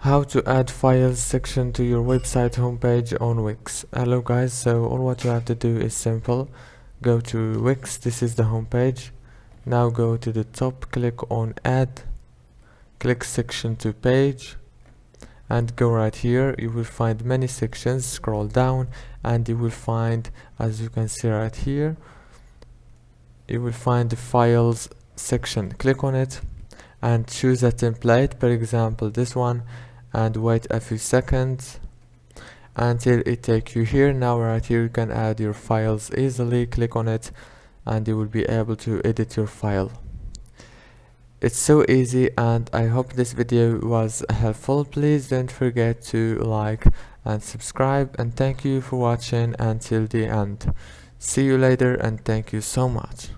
How to add files section to your website homepage on Wix. Hello guys, so all what you have to do is simple. Go to Wix, this is the homepage. Now go to the top, click on add, click section to page, and go right here. You will find many sections. Scroll down and you will find, as you can see right here, you will find the files section. Click on it and choose a template, for example this one, and wait a few seconds until it takes you here. Now right here you can add your files easily. Click on it and you will be able to edit your file. It's so easy, and I hope this video was helpful. Please don't forget to like and subscribe, and thank you for watching until the end. See you later and thank you so much.